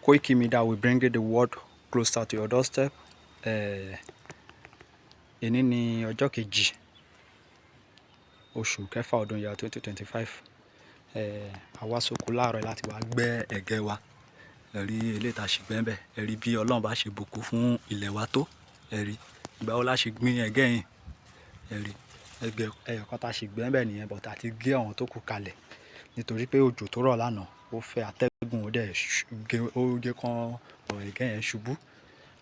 Koiki Media will bring the world closer to your doorstep. Èní ni ọjọ́ kejì oṣù kẹfà ọdún ya 2025. Àwa sóko láàárọ̀ láti wá gbẹ́ ẹ̀gẹ́ wa. Ẹ̀rí eléyìí tá ṣe gbẹ́ ń bẹ̀. Ẹ̀rí bí Ọlọ́run bá ṣe bùkún fún ilẹ̀ wa tó. Ẹ̀rí ìgbà wo la ṣe gbin ẹ̀gẹ́ yìí. Ẹ̀rí ẹ̀gẹ́ ẹyọ̀kan tá ṣe gbẹ́ ń bẹ̀ nìyẹn, but àti gé àwọn tó kù kalẹ̀ nítorí pé òjò tó rọ̀ lánàá ó fẹ́ atẹ́gùn ó dẹ̀ gé kan ẹ̀gẹ́ yẹn ṣubú.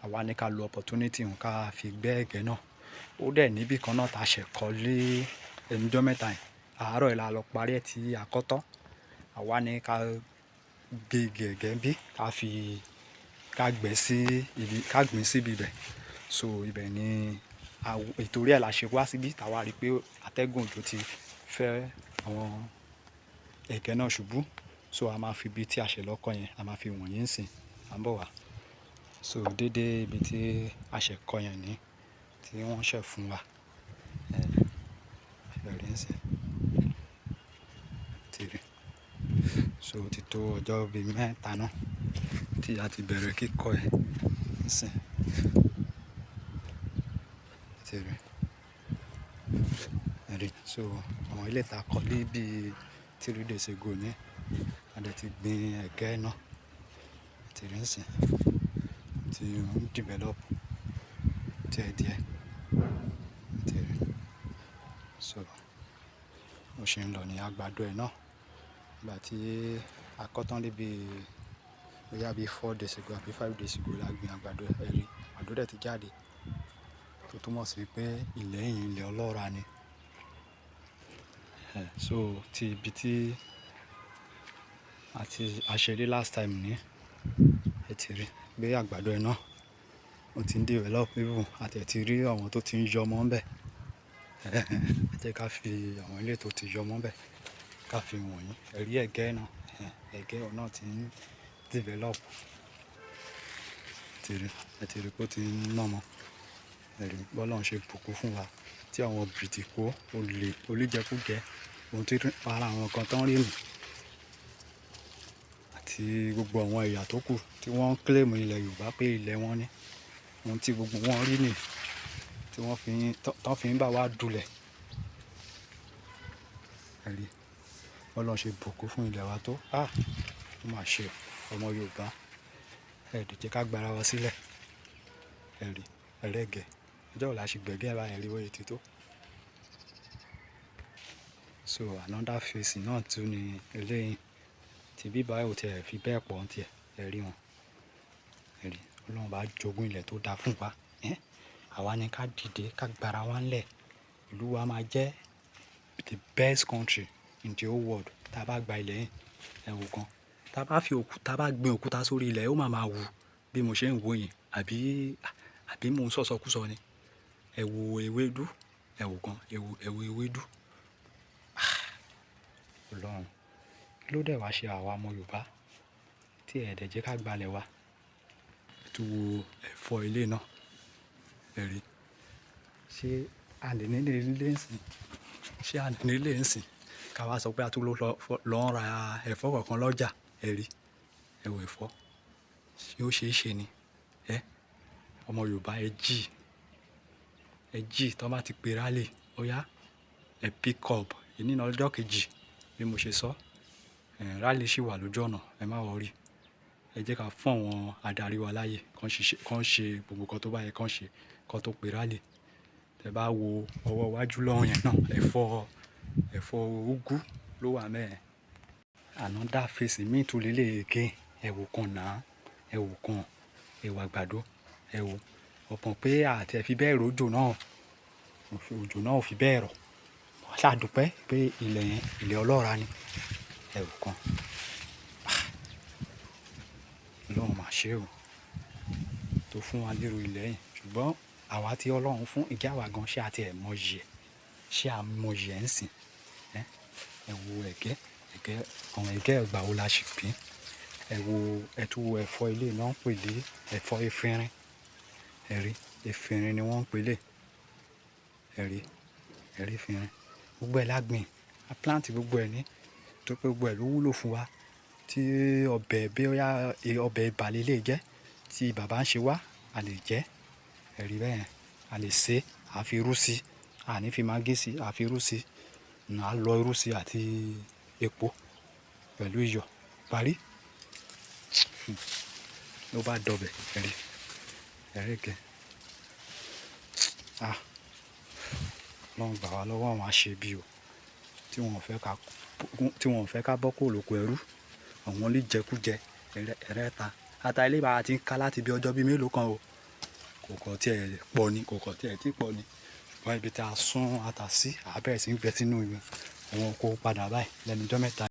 Àwa ní ká lo opportunity òun ká fi gbẹ́ ẹ̀gẹ́ náà. Ó dẹ̀ níbì kan náà tá ṣe kọ́ lé ẹnujọ́ mẹ́ta yìí. Àárọ̀ yìí la lọ parí ẹ̀ tí a kọ́ tán. Àwa ní ká gé igi ẹ̀gẹ́ bí ká gbìn síbi ibẹ̀. So ibẹ̀ ni ìtorí ẹ̀ la ṣe wá síbí táwa rí pé atẹ́gùn òjò ti fẹ́ àwọn ẹ̀gẹ́ náà ṣubú. So a máa fi ibi tí a ṣe lọ́kọ̀ yẹn a máa fi wọ̀nyí ń sìn à ń bọ̀ wá. So dédé ibi tí a ṣe kọ́ yẹn ní tí wọ́n ṣẹ̀ fún wa. Ẹ̀rí ń sìn tìrì. So ó ti tó ọjọ́ bíi mẹ́ta náà tí a ti bẹ̀rẹ̀ kíkọ́ ẹ̀ ń sìn tìrì. Ẹ̀rí so àwọn ilé ta kọ́ lé bíi 3 days ago ní a dẹ̀ ti gbin ẹ̀gẹ́ náà tìrì ń sìn tí ó ń develop díẹ̀díẹ̀ tìrì. So ó ṣe ń lọ ní àgbàdo ẹ̀ náà. Ìgbà tí a kọ́ tán níbi bóyá bíi 4 days ago àbí 5 days ago la gbin àgbàdo ẹ̀. Ẹ̀rí àgbàdo dẹ̀ ti jáde tó túmọ̀ sí pé ilẹ̀ yìí ilẹ̀ ọlọ́ràá ni. So ti ibi tí a ṣe rí last time ní ẹ ti rí pé àgbàdo ẹ̀ náà ó ti ń develop even àti ẹ̀ ti rí àwọn tó ti ń yọ ọmọ ń bẹ̀. Ẹ jẹ́ ká fi àwọn ilé tó ti yọ ọmọ ń bẹ̀ ká fi wọ̀nyí. Ẹ̀rí ẹ̀gẹ́ náà ẹ̀gẹ́ náà ti ń develop tìrì. Ẹ ti rí pé ó ti ń nọ́mọ. Ẹ̀rí bọ́lọ́run ṣe bùkún fún wa tí àwọn bìrìtìkó olè oníjẹkújẹ ohun tí ara àwọn kan tán rí nù àti gbogbo àwọn ẹ̀yà tó kù tí wọ́n ń claim ilẹ̀ Yorùbá pé ilẹ̀ wọn ni ohun tí gbogbo wọn rí nì tí wọ́n fi ń bá wa dulẹ̀. Ẹ̀rí bọ́lọ́run ṣe bùkún fún ilẹ̀ wa tó. Ó mà ṣe ọmọ Yorùbá. Jẹ́ ká gbára wa sílẹ̀. Ẹ̀rí ẹlẹ́gẹ̀ ọjọ́ wo la ṣe gbẹ̀gẹ́ báyìí rí bóyá ti tó. So another phase náà tún ni eléyìí tí bíbá ò tiẹ̀ fi bẹ́ẹ̀ pọ̀ ń tiẹ̀. Ẹ̀rí wọn. Ẹ̀rí Ọlọ́run bá jogún ilẹ̀ tó dáa fún wa. Àwa ní ká dìde ká gbára wa ńlẹ̀. Ìlú wa máa jẹ́ the best country in the whole world tá bá gba ilẹ̀ yìí. Ẹ wò gan. Tá bá gbin òkúta sórí ilẹ̀ ó máa wù bí mo ṣe ń wò yìí àbí mo ń sọ̀sọkúsọ ni. Ẹ wo ewédú ẹ wò gan ẹ wo ewédú. Ọlọ́run kí ló dẹ̀ wá ṣe àwa ọmọ Yorùbá tí ẹ̀ dẹ̀ jẹ́ ká gbalẹ̀ wa. Ẹ tún wo ẹ̀fọ́ ilé náà. Ẹ̀rí ṣé a lè nílé ń sìn ká wá sọ pé a tún lọ ń ra ẹ̀fọ́ kọ̀ọ̀kan lọ́jà. Ẹ̀rí ẹ wo ẹ̀fọ́ ṣé ó ṣe é ṣe ni. Ọmọ Yorùbá ẹ jí tó bá ti pe rally ó yá ẹ pick up. Èní ní ọjọ́ kejì bí mo ṣe sọ. Rally ṣì wà lójú ọ̀nà ẹ má worry. Ẹ jẹ́ ká fún àwọn adarí wa láyè kán ṣe gbogbo nǹkan tó bá yẹ kán ṣe kán tó pe rally. Tẹ bá wo ọwọ́ iwájú lọ́hùn yẹn náà ẹ̀fọ́ úgú ló wà ńbẹ̀. Another phase míì tún leléyìí again. Ẹ wò kan náà ẹ wò kan ẹ wo àgbàdo ẹ wò ọ̀pọ̀ pé àti ẹ̀ fi bẹ́ẹ̀ ròjò náà òjò náà ò fi bẹ́ẹ̀ rọ̀. A ṣá dúpẹ́ pé ilẹ̀ yẹn ilẹ̀ ọlọ́ràá ni. Ẹ wò kan. Ọlọ́run mà ṣe o tó fún wa lérò ilẹ̀ yìí ṣùgbọ́n àwa tí Ọlọ́run fún ìjà wa gan ṣé àti ẹ̀ mọyì ẹ̀ ṣé a mọyì ẹ̀ ń sìn. Ẹ wo ẹ̀gẹ́ àwọn ẹ̀gẹ́ ìgbà wo la ṣe gbìn. Ẹ tún wo ẹ̀fọ́ ilé náà ń pè lé ẹ̀fọ́ efinrin. Ẹ̀rí efinrin ni wọ́n ń pè lé. Ẹ̀rí efinrin gbogbo ẹ̀ la gbìn a plant gbogbo ẹ̀ ní tó pé gbogbo ẹ̀ ló wúlò fún wa. tí ọbẹ̀ bí ó yá ọbẹ̀ ibà lè jẹ́ tí bàbá ń ṣe wá a lè jẹ́ ẹ̀rí bẹ́ẹ̀ yẹn a lè sè á fi irú sí a ní fi magí sí a fi irú sí a lọ irú sí àti epo pẹ̀lú iyọ̀ parí ló bá dọbẹ̀ ẹ̀rí ẹ̀rẹ́gẹ́ lọ́n gbà wá lọ́wọ́ àwọn aṣebi o tí wọ́n ò fẹ́ ká bọ́ kó lóko ẹrú àwọn oníjẹkújẹ ẹ̀rẹ́ta ata ilé bá ti ń ká láti bí ọjọ́ bíi mélòó kan o kò kàn tiẹ̀ pọ̀ ni kò kàn tiẹ̀ tí pọ̀ ni ṣùgbọ́n ibi tí a sún ata sí àbẹ̀rẹ̀ sí ń gbẹ sínú ìwọ̀n àwọn oko padà báyìí lẹ́nu ọjọ́ mẹ́ta.